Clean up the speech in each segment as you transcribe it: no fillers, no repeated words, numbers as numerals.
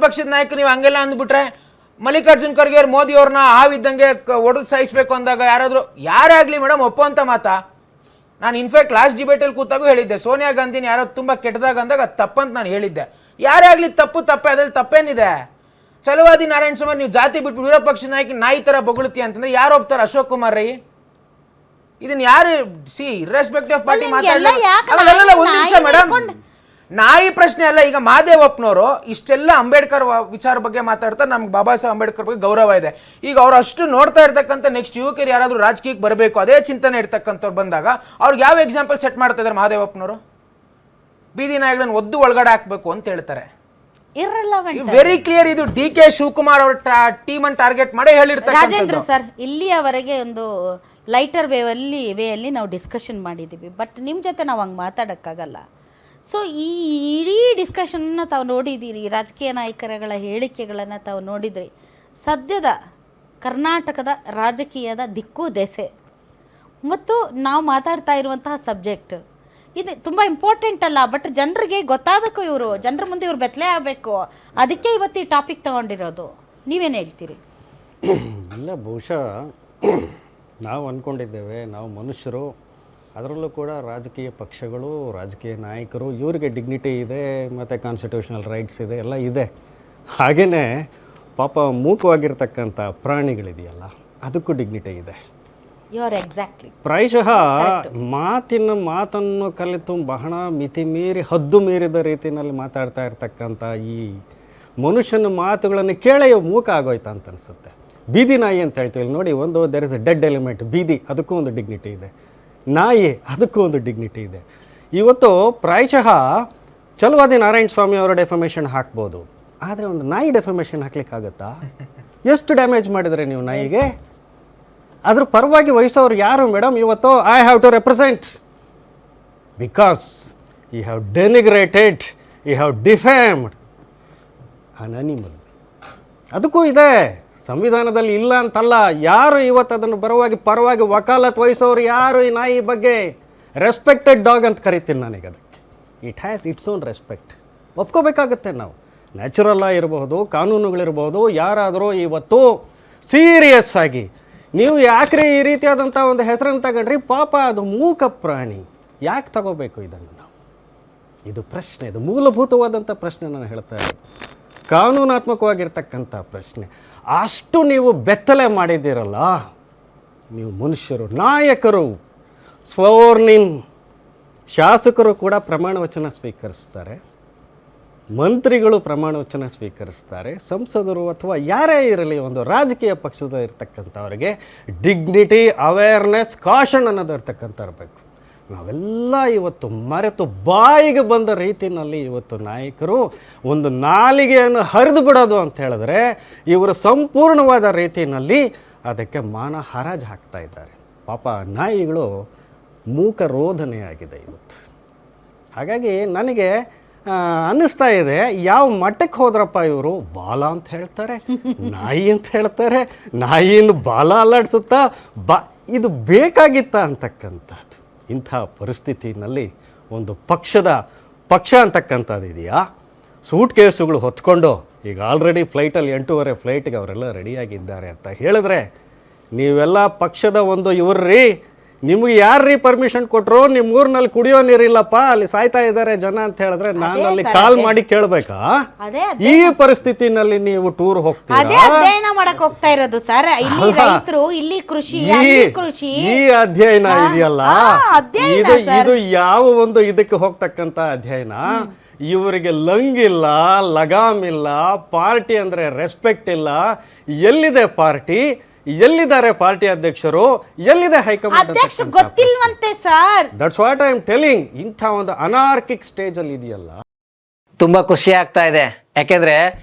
ಪಕ್ಷದ ನಾಯಕರು ನೀವು ಹಂಗೆಲ್ಲ ಅಂದ್ಬಿಟ್ರೆ ಮಲ್ಲಿಕಾರ್ಜುನ್ ಖರ್ಗೆ ಅವ್ರು ಮೋದಿ ಅವ್ರನ್ನ ಹಾವಿದ್ದಂಗೆ ಒಡೆದು ಸಾಯಿಸ್ಬೇಕು ಅಂದಾಗ ಯಾರೇ ಆಗಲಿ ಮೇಡಮ್ ಒಪ್ಪುವಂಥ ಮಾತಾ. ನಾನು ಇನ್ಫ್ಯಾಕ್ಟ್ ಲಾಸ್ಟ್ ಡಿಬೇಟಲ್ಲಿ ಕೂತಾಗೂ ಹೇಳಿದ್ದೆ, ಸೋನಿಯಾ ಗಾಂಧಿನ ಯಾರೋ ತುಂಬ ಕೆಟ್ಟದಾಗ ಅಂದಾಗ ಅದು ತಪ್ಪಂತ ನಾನು ಹೇಳಿದ್ದೆ. ಯಾರೇ ಆಗಲಿ ತಪ್ಪೇ, ಅದ್ರಲ್ಲಿ ತಪ್ಪೇನಿದೆ? ಛಲವಾದಿ ನಾರಾಯಣ ಸ್ವಾಮಿ ನೀವು ಜಾತಿ ಬಿಟ್ಟು ವಿರೋಧ ಪಕ್ಷದ ನಾಯಕ ನಾಯಿ ಥರ ಬೊಗಳುತ್ತೀಯ ಅಂತಂದ್ರೆ ಯಾರು ಒಪ್ತಾರೆ? ಅಶೋಕ್ ಕುಮಾರ್ ರೈ ಇದನ್ನ ಯಾರು ಇರ್ರೆಸ್ಪೆಕ್ಟಿವ್ ಆಫ್ ಪಾರ್ಟಿ ಮಾತಾಡಲ್ಲ. ಒಂದು ನಿಮಿಷ ಮೇಡಮ್, ನಾಯಿ ಪ್ರಶ್ನೆ ಅಲ್ಲ. ಈಗ ಮಹಾದೇವಪ್ಪನವರು ಇಷ್ಟೆಲ್ಲ ಅಂಬೇಡ್ಕರ್ ವಿಚಾರ ಬಗ್ಗೆ ಮಾತಾಡ್ತಾರೆ, ನಮ್ಗೆ ಬಾಬಾ ಸಾಹೇಬ್ ಅಂಬೇಡ್ಕರ್ ಬಗ್ಗೆ ಗೌರವ ಇದೆ. ಈಗ ಅವ್ರು ಅಷ್ಟು ನೋಡ್ತಾ ಇರ್ತಕ್ಕಂಥ ನೆಕ್ಸ್ಟ್ ಯುವಕರು ಯಾರಾದ್ರೂ ರಾಜಕೀಯಕ್ಕೆ ಬರಬೇಕು ಅದೇ ಚಿಂತನೆ ಇರ್ತಕ್ಕಂಥವ್ರು ಬಂದಾಗ ಅವ್ರಿಗೆ ಯಾವ ಎಕ್ಸಾಂಪಲ್ ಸೆಟ್ ಮಾಡ್ತಾ ಇದ್ದಾರೆ ಮಹಾದೇವಪ್ಪನವರು? ಬೀದಿ ನಾಯಿಗಳನ್ನ ಒದ್ದು ಒಳಗಡೆ ಹಾಕ್ಬೇಕು ಅಂತ ಹೇಳ್ತಾರೆ. Very clear. ಇದು DK ಶಿವಕುಮಾರ್ ಅವ್ರ ಟೀಮ್ ಅನ್ನು ಟಾರ್ಗೆಟ್ ಮಾಡಿ ಹೇಳಿರ್ತಾರೆ. ರಾಜೇಂದ್ರ ಸರ್, ಇಲ್ಲಿಯವರೆಗೆ ಒಂದು ಲೈಟರ್ ವೇಯಲ್ಲಿ ನಾವು ಡಿಸ್ಕಷನ್ ಮಾಡಿದ್ದೀವಿ, ಬಟ್ ನಿಮ್ಮ ಜೊತೆ ನಾವು ಹಂಗೆ ಮಾತಾಡೋಕ್ಕಾಗಲ್ಲ. ಸೊ ಈ ಇಡೀ ಡಿಸ್ಕಷನ್ನ ತಾವು ನೋಡಿದ್ದೀರಿ, ರಾಜಕೀಯ ನಾಯಕರುಗಳ ಹೇಳಿಕೆಗಳನ್ನು ತಾವು ನೋಡಿದ್ರಿ. ಸದ್ಯದ ಕರ್ನಾಟಕದ ರಾಜಕೀಯದ ದಿಕ್ಕು ದೆಸೆ ಮತ್ತು ನಾವು ಮಾತಾಡ್ತಾ ಇರುವಂತಹ ಸಬ್ಜೆಕ್ಟ್ ಇದು ತುಂಬ ಇಂಪಾರ್ಟೆಂಟ್ ಅಲ್ಲ, ಬಟ್ ಜನರಿಗೆ ಗೊತ್ತಾಗಬೇಕು, ಜನರ ಮುಂದೆ ಇವ್ರು ಬೆತ್ತಲೆ ಆಗಬೇಕು. ಅದಕ್ಕೆ ಇವತ್ತು ಈ ಟಾಪಿಕ್ ತೊಗೊಂಡಿರೋದು. ನೀವೇನು ಹೇಳ್ತೀರಿ? ಇಲ್ಲ, ಬಹುಶಃ ನಾವು ಅಂದ್ಕೊಂಡಿದ್ದೇವೆ, ನಾವು ಮನುಷ್ಯರು, ಅದರಲ್ಲೂ ಕೂಡ ರಾಜಕೀಯ ಪಕ್ಷಗಳು, ರಾಜಕೀಯ ನಾಯಕರು, ಇವರಿಗೆ ಡಿಗ್ನಿಟಿ ಇದೆ ಮತ್ತು ಕಾನ್ಸ್ಟಿಟ್ಯೂಷನಲ್ ರೈಟ್ಸ್ ಇದೆ, ಎಲ್ಲ ಇದೆ. ಹಾಗೆಯೇ ಪಾಪ ಮೂಕವಾಗಿರ್ತಕ್ಕಂಥ ಪ್ರಾಣಿಗಳಿದೆಯಲ್ಲ, ಅದಕ್ಕೂ ಡಿಗ್ನಿಟಿ ಇದೆ. ಪ್ರಾಯಶಃ ಮಾತನ್ನು ಕಲಿತು ಬಹಳ ಹದ್ದು ಮೀರಿದ ರೀತಿಯಲ್ಲಿ ಮಾತಾಡ್ತಾ ಇರ್ತಕ್ಕಂಥ ಈ ಮನುಷ್ಯನ ಮಾತುಗಳನ್ನು ಕೇಳೇ ಮೂಕ ಆಗೋಯ್ತಾ ಅಂತ ಅನಿಸುತ್ತೆ. ಬೀದಿ ನಾಯಿ ಅಂತ ಹೇಳ್ತೀವಿ ನೋಡಿ, ಒಂದು there is a dead element. ಬೀದಿ, ಅದಕ್ಕೂ ಒಂದು ಡಿಗ್ನಿಟಿ ಇದೆ. ನಾಯಿ, ಅದಕ್ಕೂ ಒಂದು ಡಿಗ್ನಿಟಿ ಇದೆ. ಇವತ್ತು ಪ್ರಾಯಶಃ ಛಲವಾದಿ ನಾರಾಯಣ ಸ್ವಾಮಿ ಅವರ ಡೆಫಮೇಷನ್ ಹಾಕ್ಬೋದು, ಆದರೆ ಒಂದು ನಾಯಿ ಡೆಫಮೇಷನ್ ಹಾಕ್ಲಿಕ್ಕಾಗತ್ತಾ? ಎಷ್ಟು ಡ್ಯಾಮೇಜ್ ಮಾಡಿದರೆ ನೀವು ನಾಯಿಗೆ? ಅದ್ರ ಪರವಾಗಿ ವಹಿಸೋರು ಯಾರು ಮೇಡಮ್? ಇವತ್ತು I have to represent because you have denigrated, you have defamed an animal. ಅದಕ್ಕೂ ಇದೆ, ಸಂವಿಧಾನದಲ್ಲಿ ಇಲ್ಲ ಅಂತಲ್ಲ. ಯಾರು ಇವತ್ತು ಅದನ್ನು ಪರವಾಗಿ ವಕಾಲತ್ ವಹಿಸೋರು ಯಾರು? ಈ ನಾಯಿ ಬಗ್ಗೆ ರೆಸ್ಪೆಕ್ಟೆಡ್ ಡಾಗ್ ಅಂತ ಕರಿತೀನಿ ನಾನೀಗ. ಅದಕ್ಕೆ it has its own respect. ಒಪ್ಕೋಬೇಕಾಗತ್ತೆ ನಾವು. ನ್ಯಾಚುರಲ್ ಆಗಿರಬಹುದು, ಕಾನೂನುಗಳಿರ್ಬೋದು. ಯಾರಾದರೂ ಇವತ್ತು ಸೀರಿಯಸ್ ಆಗಿ ನೀವು ಯಾಕ್ರಿ ಈ ರೀತಿಯಾದಂಥ ಒಂದು ಹೆಸರನ್ನು ತಗೊಂಡ್ರಿ? ಪಾಪ ಅದು ಮೂಕ ಪ್ರಾಣಿ, ಯಾಕೆ ತಗೋಬೇಕು ಇದನ್ನು ನಾವು? ಇದು ಪ್ರಶ್ನೆ, ಇದು ಮೂಲಭೂತವಾದಂಥ ಪ್ರಶ್ನೆ ನಾನು ಹೇಳ್ತಾ ಇರೋದು, ಕಾನೂನಾತ್ಮಕವಾಗಿರ್ತಕ್ಕಂಥ ಪ್ರಶ್ನೆ. ಅಷ್ಟು ನೀವು ಬೆತ್ತಲೆ ಮಾಡಿದ್ದೀರಲ್ಲ ನೀವು ಮನುಷ್ಯರು, ನಾಯಕರು, ಸ್ವೋರ್ನಿನ್ ಶಾಸಕರು ಕೂಡ ಪ್ರಮಾಣ ವಚನ ಸ್ವೀಕರಿಸ್ತಾರೆ, ಮಂತ್ರಿಗಳು ಪ್ರಮಾಣ ವಚನ ಸ್ವೀಕರಿಸ್ತಾರೆ, ಸಂಸದರು ಅಥವಾ ಯಾರೇ ಇರಲಿ ಒಂದು ರಾಜಕೀಯ ಪಕ್ಷದ ಇರ್ತಕ್ಕಂಥವ್ರಿಗೆ ಡಿಗ್ನಿಟಿ, ಅವೇರ್ನೆಸ್, ಕಾಷನ್ ಅನ್ನೋದು ಇರ್ತಕ್ಕಂಥ ಇರಬೇಕು. ನಾವೆಲ್ಲ ಇವತ್ತು ಮರೆತು ಬಾಯಿಗೆ ಬಂದ ರೀತಿಯಲ್ಲಿ ಇವತ್ತು ನಾಯಕರು ಒಂದು ನಾಲಿಗೆಯನ್ನು ಹರಿದು ಬಿಡೋದು ಅಂತ ಹೇಳಿದ್ರೆ ಇವರು ಸಂಪೂರ್ಣವಾದ ರೀತಿಯಲ್ಲಿ ಅದಕ್ಕೆ ಮಾನ ಹರಾಜು ಹಾಕ್ತಾ ಇದ್ದಾರೆ. ಪಾಪ ನಾಯಿಗಳು ಮೂಕ ರೋಧನೆಯಾಗಿದೆ ಇವತ್ತು. ಹಾಗಾಗಿ ನನಗೆ ಅನ್ನಿಸ್ತಾ ಇದೆ, ಯಾವ ಮಟ್ಟಕ್ಕೆ ಹೋದ್ರಪ್ಪ ಇವರು? ಬಾಲ ಅಂತ ಹೇಳ್ತಾರೆ, ನಾಯಿ ಅಂತ ಹೇಳ್ತಾರೆ, ನಾಯಿಯನ್ನು ಬಾಲ ಅಲ್ಲಾಡಿಸುತ್ತಾ ಇದು ಬೇಕಾಗಿತ್ತ ಅಂತಕ್ಕಂಥದ್ದು. ಇಂಥ ಪರಿಸ್ಥಿತಿನಲ್ಲಿ ಒಂದು ಪಕ್ಷ ಅಂತಕ್ಕಂಥದ್ದು ಇದೆಯಾ? ಸೂಟ್ ಕೇಸುಗಳು ಹೊತ್ಕೊಂಡು ಈಗ ಆಲ್ರೆಡಿ ಫ್ಲೈಟಲ್ಲಿ 8:30 ಫ್ಲೈಟ್ಗೆ ಅವರೆಲ್ಲ ರೆಡಿಯಾಗಿದ್ದಾರೆ ಅಂತ ಹೇಳಿದ್ರೆ, ನೀವೆಲ್ಲ ಪಕ್ಷದ ಒಂದು ಇವ್ರಿ, ನಿಮಗೆ ಯಾರ್ರೀ ಪರ್ಮಿಷನ್ ಕೊಟ್ಟರು? ನಿಮ್ಮ ಊರಿನಲ್ಲಿ ಕುಡಿಯೋ ನೀರಿಲ್ಲಪ್ಪ, ಅಲ್ಲಿ ಸಾಯ್ತಾ ಇದ್ದಾರೆ ಜನ ಅಂತ ಹೇಳಿದ್ರೆ ನಾನು ಅಲ್ಲಿ ಕಾಲ್ ಮಾಡಿ ಕೇಳಬೇಕಾ? ಈ ಪರಿಸ್ಥಿತಿನಲ್ಲಿ ನೀವು ಟೂರ್ ಹೋಗ್ತೀರಾ? ಹೋಗ್ತಾ ಇರೋದು ಸರ್. ಇಲ್ಲಿ ರೈತರು, ಇಲ್ಲಿ ಕೃಷಿ, ಈ ಅಧ್ಯಯನ ಇದೆಯಲ್ಲ, ಇದು ಯಾವ ಒಂದು ಇದಕ್ಕೆ ಹೋಗ್ತಕ್ಕಂಥ ಅಧ್ಯಯನ? ಇವರಿಗೆ ಲಂಗಿಲ್ಲ, ಲಗಾಮ್ ಇಲ್ಲ, ಪಾರ್ಟಿ ಅಂದರೆ ರೆಸ್ಪೆಕ್ಟ್ ಇಲ್ಲ. ಎಲ್ಲಿದೆ ಪಾರ್ಟಿ? ಎಲ್ಲಿದ್ದಾರೆ ಪಾರ್ಟಿ ಅಧ್ಯಕ್ಷರು? ಎಲ್ಲಿದೆ ಹೈಕಮಾಂಡ್? ಗೊತ್ತಿಲ್ವಂತೆ sir. That's what I am telling. ಇಂಥ ಒಂದು ಅನಾರ್ಕಿಕ್ ಸ್ಟೇಜ್ ಅಲ್ಲಿ ಇದೆಯಲ್ಲ. ತುಂಬಾ ಖುಷಿ ಆಗ್ತಾ ಇದೆ, ಯಾಕೆಂದ್ರೆ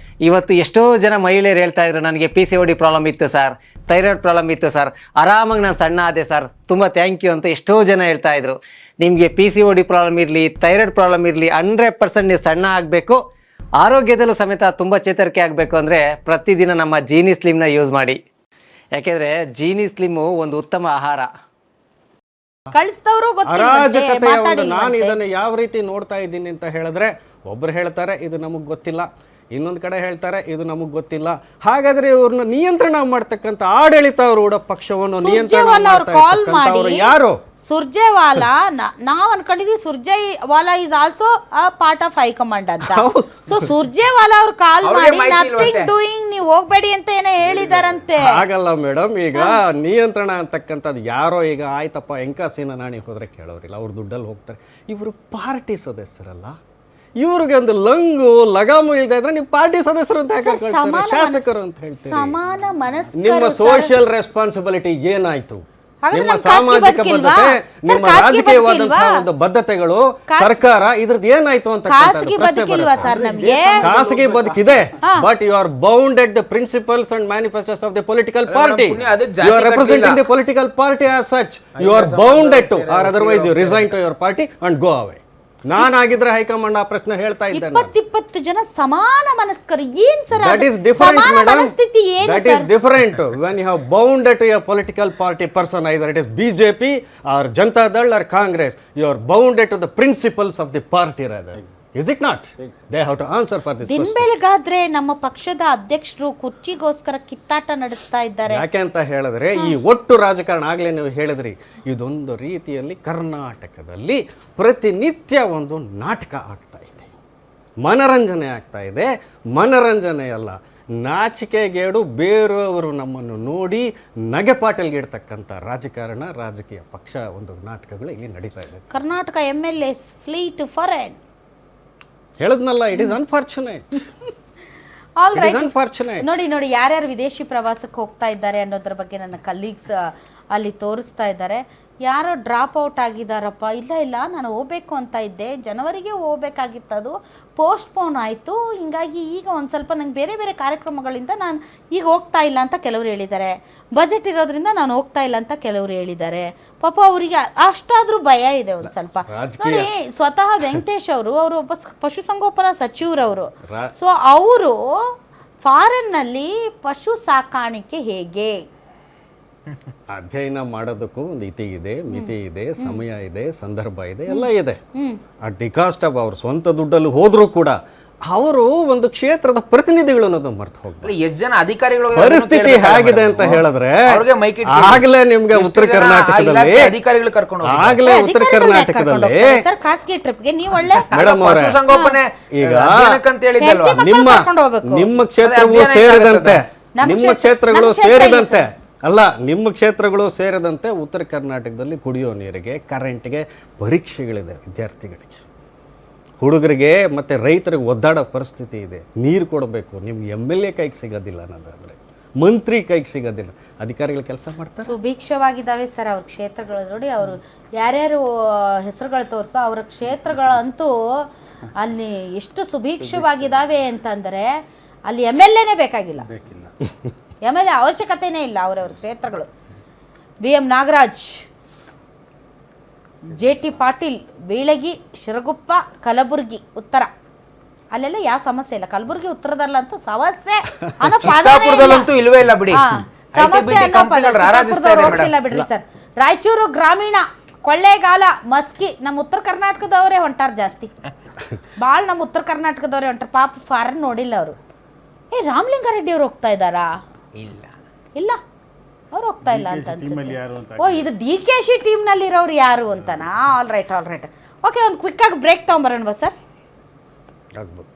ಇವತ್ತು ಎಷ್ಟೋ ಜನ ಮಹಿಳೆಯರು ಹೇಳ್ತಾ ಇದ್ರು, ನನಗೆ PCOD ಪ್ರಾಬ್ಲಮ್ ಇತ್ತು ಸರ್, ಥೈರಾಯ್ಡ್ ಪ್ರಾಬ್ಲಮ್ ಇತ್ತು ಸರ್, ಆರಾಮಾಗಿ ನಾನು ಸಣ್ಣ ಆದೆ ಸರ್, ತುಂಬಾ ಥ್ಯಾಂಕ್ ಯು ಅಂತ ಎಷ್ಟೋ ಜನ ಹೇಳ್ತಾ ಇದ್ರು. ನಿಮಗೆ PCOD ಪ್ರಾಬ್ಲಮ್ ಇರಲಿ, ಥೈರಾಯ್ಡ್ ಪ್ರಾಬ್ಲಮ್ ಇರಲಿ, 100% ನೀವು ಸಣ್ಣ ಆಗಬೇಕು, ಆರೋಗ್ಯದಲ್ಲೂ ಸಮೇತ ತುಂಬ ಚೇತರಿಕೆ ಆಗಬೇಕು ಅಂದರೆ ಪ್ರತಿದಿನ ನಮ್ಮ ಜೀನಿ ಸ್ಲಿಮ್ನ ಯೂಸ್ ಮಾಡಿ. ಯಾಕೆಂದ್ರೆ ಜೀನಿ ಸ್ಲಿಮ್ಮು ಒಂದು ಉತ್ತಮ ಆಹಾರ. ನಾನು ಇದನ್ನು ಯಾವ ರೀತಿ ನೋಡ್ತಾ ಇದ್ದೀನಿ ಅಂತ ಹೇಳಿದ್ರೆ, ಒಬ್ರು ಹೇಳ್ತಾರೆ ಇದು ನಮಗೆ ಗೊತ್ತಿಲ್ಲ, ಇನ್ನೊಂದು ಕಡೆ ಹೇಳ್ತಾರೆ ಇದು ನಮಗೆ ಗೊತ್ತಿಲ್ಲ. ಹಾಗಾದ್ರೆ ಇವ್ರನ್ನ ನಿಯಂತ್ರಣ ಮಾಡ್ತಕ್ಕಂಥ ಆಡಳಿತಾರೂಢ ಪಕ್ಷವನ್ನು ನಿಯಂತ್ರಣ ಸುರ್ಜೇವಾಲಾ ಅವ್ರು ಕಾಲ್ ಮಾಡ್ತಕ್ಕಂಥವ್ರು ಮಾಡಿ ಯಾರು? ಸುರ್ಜೇವಾಲಾ ನಾವ್ ಅನ್ಕೊಂಡಿದ್ವಿ Surjewala is also a part of high command ಅಂತ. ಸೊ ಸುರ್ಜೇವಾಲಾ ಅವ್ರು ಕಾಲ್ ಅವ್ರಿಗೆ ಮಾಡಿ ಮಾಹಿತಿ ನಥಿಂಗ್ ಇಲ್ವಂತೆ. ಡೂಯಿಂಗ್ ನೀವು ಹೋಗ್ಬೇಡಿ ಅಂತ ಏನೋ ಹೇಳಿದಾರಂತೆ. ಹಾಗಲ್ಲ ಮೇಡಮ್, ಈಗ ನಿಯಂತ್ರಣ ಅಂತಕ್ಕಂಥದ್ದು ಯಾರೋ ಈಗ ಆಯ್ತಪ್ಪ ಎಂಕಾಸಿನ ನಾಣಿ ಹೋದ್ರೆ ಕೇಳೋರಿಲ್ಲ, ಅವ್ರ ದುಡ್ಡಲ್ಲಿ ಹೋಗ್ತಾರೆ. ಇವರು ಪಾರ್ಟಿ ಸದಸ್ಯರಲ್ಲ, ಇವ್ರಿಗೆ ಒಂದು ಲಗಾಮು ಇಲ್ಲದೆ ಇದ್ರೆ ನೀವು ಪಾರ್ಟಿ ಸದಸ್ಯರು ಅಂತ ಯಾಕೆ ಹೇಳ್ತಾರೆ? ಶಾಸಕರು ಅಂತ ಹೇಳ್ತೀರಿ. ಸಮಾನ ಮನಸ್ಕರು ನಿಮ್ಮ ಸೋಷಿಯಲ್ ರೆಸ್ಪಾನ್ಸಿಬಿಲಿಟಿ ಏನಾಯ್ತು? ಹಾಗಾದ್ರೆ ನಿಮ್ಮ ನಮ್ ಖಾಸಗಿ ಸಾಮಾಜಿಕ ಬದುಕಿಲ್ವಾ? ಬದ್ಧತೆ, ಸರ್, ನಿಮ್ಮ ಖಾಸಗಿ ರಾಜಕೀಯವಾದಂತಹ ಬದುಕಿಲ್ವಾ? ಒಂದು ಬದ್ಧತೆಗಳು, ಸರ್ಕಾರ ಇದ್ರದ್ದು ಏನಾಯ್ತು ಅಂತ ಖಾಸಗಿ ಬದುಕಿಲ್ವಾ ಸರ್ ನಮ್ಗೆ? ಖಾಸಗಿ ಬದುಕಿದೆ, but you are bounded the principles and manifestos of the political party. ಪುಣ್ಯ, ಅದಕ್ಕೆ ಜಾತಿ ಯು ಆರ್ ರೆಪ್ರೆಸೆಂಟಿಂಗ್ ಕಟ್ಟಿಲ್ಲ. The political party as such. You are bounded to, or otherwise you resign to your party and go away. ನಾನಾಗಿದ್ರೆ high command ಆ ಪ್ರಶ್ನೆ ಹೇಳ್ತಾ ಇದ್ದೇನೆ. 20 ಜನ ಸಮಾನ ಮನಸ್ಕರು ಏನ್ ಸರ್? That is different, ಸಮಾನ madam. ಮನಸ್ಥಿತಿ ಏನು That sir? is different. When you have bounded to a political party person, either it is BJP or Janata Dal or Congress, you are bounded to the principles of the party rather. Is it not? They have to answer for this ದಿನ question. ಬೆಳಗಾದ್ರೆ ನಮ್ಮ ಪಕ್ಷದ ಅಧ್ಯಕ್ಷರು ಕುರ್ಚಿಗೋಸ್ಕರ ಕಿತ್ತಾಟ ನಡೆಸ್ತಾ ಇದ್ದಾರೆ. ಯಾಕೆ ಅಂತ ಹೇಳಿದ್ರೆ ಈ ಒಟ್ಟು ರಾಜಕಾರಣ, ಆಗಲೇ ನೀವು ಹೇಳಿದ್ರಿ, ಇದೊಂದು ರೀತಿಯಲ್ಲಿ ಕರ್ನಾಟಕದಲ್ಲಿ ಪ್ರತಿನಿತ್ಯ ಒಂದು ನಾಟಕ ಆಗ್ತಾ ಇದೆ, ಮನರಂಜನೆ ಆಗ್ತಾ ಇದೆ. ಮನರಂಜನೆ ಅಲ್ಲ, ನಾಚಿಕೆಗೇಡು, ಬೇರೆಯವರು ನಮ್ಮನ್ನು ನೋಡಿ ನಗೆಪಾಟಲ್ಗಿಡ್ತಕ್ಕಂಥ ರಾಜಕಾರಣ, ರಾಜಕೀಯ ಪಕ್ಷ ಒಂದು ನಾಟಕಗಳು ಇಲ್ಲಿ ನಡೀತಾ ಇದೆ. Karnataka MLAs flee to foreign. ಹೇಳದ್ನಲ್ಲ, it is unfortunate. All It is right. unfortunate. ನೋಡಿ ಯಾರ್ಯಾರು ವಿದೇಶಿ ಪ್ರವಾಸಕ್ಕೆ ಹೋಗ್ತಾ ಇದ್ದಾರೆ ಅನ್ನೋದ್ರ ಬಗ್ಗೆ ನನ್ನ ಕಲೀಗ್ಸ್ ಅಲ್ಲಿ ತೋರಿಸ್ತಾ ಇದ್ದಾರೆ. ಯಾರೋ ಡ್ರಾಪ್ ಔಟ್ ಆಗಿದ್ದಾರಪ್ಪ, ಇಲ್ಲ ನಾನು ಹೋಗ್ಬೇಕು ಅಂತ ಇದ್ದೆ, ಜನವರಿಗೆ ಹೋಗ್ಬೇಕಾಗಿತ್ತು, ಅದು ಪೋಸ್ಟ್ಪೋನ್ ಆಯಿತು, ಹಿಂಗಾಗಿ ಈಗ ಒಂದು ಸ್ವಲ್ಪ ನಂಗೆ ಬೇರೆ ಬೇರೆ ಕಾರ್ಯಕ್ರಮಗಳಿಂದ ನಾನು ಈಗ ಹೋಗ್ತಾ ಇಲ್ಲ ಅಂತ ಕೆಲವರು ಹೇಳಿದ್ದಾರೆ. ಬಜೆಟ್ ಇರೋದ್ರಿಂದ ನಾನು ಹೋಗ್ತಾ ಇಲ್ಲ ಅಂತ ಕೆಲವರು ಹೇಳಿದ್ದಾರೆ. ಪಾಪ ಅವರಿಗೆ ಅಷ್ಟಾದರೂ ಭಯ ಇದೆ ಒಂದು ಸ್ವಲ್ಪ. ನೋಡಿ, ಸ್ವತಃ ವೆಂಕಟೇಶ್ ಅವರು ಒಬ್ಬ ಪಶುಸಂಗೋಪನಾ ಸಚಿವರವರು. ಸೊ ಅವರು ಫಾರಿನ್ನಲ್ಲಿ ಪಶು ಸಾಕಾಣಿಕೆ ಹೇಗೆ ಅಧ್ಯಯನ ಮಾಡೋದಕ್ಕೂ ಒಂದು ಇತಿ ಇದೆ, ಮಿತಿ ಇದೆ, ಸಮಯ ಇದೆ, ಸಂದರ್ಭ ಇದೆ, ಎಲ್ಲ ಇದೆ. ಅಟ್ ದಿ ಕಾಸ್ಟ್ ಆಫ್ ಅವ್ರ ಸ್ವಂತ ದುಡ್ಡಲ್ಲಿ ಹೋದ್ರೂ ಕೂಡ ಅವರು ಒಂದು ಕ್ಷೇತ್ರದ ಪ್ರತಿನಿಧಿಗಳು ಅನ್ನೋದು ಮರ್ತು ಹೋಗ್ತಾರೆ. ಎಷ್ಟು ಜನ ಅಧಿಕಾರಿಗಳು ಪರಿಸ್ಥಿತಿ ಹೇಗಿದೆ ಅಂತ ಹೇಳಿದ್ರೆ ಆಗ್ಲೇ ನಿಮ್ಗೆ ಉತ್ತರ ಕರ್ನಾಟಕದಲ್ಲಿ ಅಧಿಕಾರಿಗಳು ಕರ್ಕೊಂಡು ಆಗ್ಲೇ ಉತ್ತರ ಕರ್ನಾಟಕದಲ್ಲಿ ಸರ್ ಖಾಸಗಿ ಟ್ರಿಪ್ಗೆ ನೀವು ಒಳ್ಳೆ ಮೇಡಮ್ ಅವರೇ, ಪಶುಸಂಗೋಪನೆ ಈಗ ಅಂತ ಹೇಳಿದ್ದಲ್ವಾ? ನಿಮ್ಮ ಕ್ಷೇತ್ರವೂ ಸೇರಿದಂತೆ, ನಿಮ್ಮ ಕ್ಷೇತ್ರಗಳು ಸೇರಿದಂತೆ ಅಲ್ಲ, ನಿಮ್ಮ ಕ್ಷೇತ್ರಗಳು ಸೇರಿದಂತೆ ಉತ್ತರ ಕರ್ನಾಟಕದಲ್ಲಿ ಕುಡಿಯೋ ನೀರಿಗೆ, ಕರೆಂಟ್ಗೆ ಪರೀಕ್ಷೆಗಳಿದೆ ವಿದ್ಯಾರ್ಥಿಗಳಿಗೆ, ಹುಡುಗರಿಗೆ ಮತ್ತು ರೈತರಿಗೆ ಒದ್ದಾಡೋ ಪರಿಸ್ಥಿತಿ ಇದೆ. ನೀರು ಕೊಡಬೇಕು, ನಿಮ್ಗೆ MLA ಕೈಗೆ ಸಿಗೋದಿಲ್ಲ ಅನ್ನೋದಾದರೆ, ಮಂತ್ರಿ ಕೈಗೆ ಸಿಗೋದಿಲ್ಲ, ಅಧಿಕಾರಿಗಳು ಕೆಲಸ ಮಾಡ್ತಾರೆ. ಸುಭಿಕ್ಷವಾಗಿದ್ದಾವೆ ಸರ್ ಅವ್ರ ಕ್ಷೇತ್ರಗಳು. ನೋಡಿ, ಅವರು ಯಾರ್ಯಾರು ಹೆಸರುಗಳು ತೋರಿಸೋ ಅವ್ರ ಕ್ಷೇತ್ರಗಳಂತೂ ಅಲ್ಲಿ ಎಷ್ಟು ಸುಭಿಕ್ಷವಾಗಿದ್ದಾವೆ ಅಂತಂದರೆ ಅಲ್ಲಿ MLAನೇ ಬೇಕಾಗಿಲ್ಲ, MLA ಅವಶ್ಯಕತೆನೇ ಇಲ್ಲ. ಅವರವ್ರ ಕ್ಷೇತ್ರಗಳು BM ನಾಗರಾಜ್, JT ಪಾಟೀಲ್, ಬೀಳಗಿ, ಶಿರಗುಪ್ಪ, ಕಲಬುರ್ಗಿ ಉತ್ತರ, ಅಲ್ಲೆಲ್ಲ ಯಾವ ಸಮಸ್ಯೆ ಇಲ್ಲ. ಕಲಬುರ್ಗಿ ಉತ್ತರದಲ್ಲಂತೂ ಸಮಸ್ಯೆ ಅನ್ನೋ ಚಿತ್ತಾಪುರದಲ್ಲಂತೂ ಇಲ್ವೇ ಇಲ್ಲ ಬಿಡಿ. ಸಮಸ್ಯೆ ಅನ್ನೋ ಪದ ಚಿತ್ತಾಪುರದವ್ರು ಹೋಗ್ತಿಲ್ಲ ಬಿಡ್ರಿ ಸರ್. ರಾಯಚೂರು ಗ್ರಾಮೀಣ, ಕೊಳ್ಳೇಗಾಲ, ಮಸ್ಕಿ, ನಮ್ಮ ಉತ್ತರ ಕರ್ನಾಟಕದವರೇ ಹೊಂಟಾರ ಜಾಸ್ತಿ, ಭಾಳ ನಮ್ಮ ಉತ್ತರ ಕರ್ನಾಟಕದವರೇ ಹೊಂಟಾರ. ಪಾಪ ಫಾರಿನ್ ನೋಡಿಲ್ಲ ಅವರು. ರಾಮಲಿಂಗಾರೆಡ್ಡಿ ಅವ್ರು ಹೋಗ್ತಾ ಇದ್ದಾರಾ? ಇಲ್ಲ ಅವ್ರು ಹೋಗ್ತಾ ಇಲ್ಲ ಅಂತ ಅನ್ಸುತ್ತೆ. ಓ, ಇದು DKC ಟೀಮ್ನಲ್ಲಿ ಇರೋರು ಯಾರು ಅಂತನಾ? All right. ಓಕೆ, ಒಂದು ಕ್ವಿಕ್ಕಾಗಿ ಬ್ರೇಕ್ ತೊಗೊಂಬರೋಣವಾ ಸರ್? ಆಗ್ಬೋದು.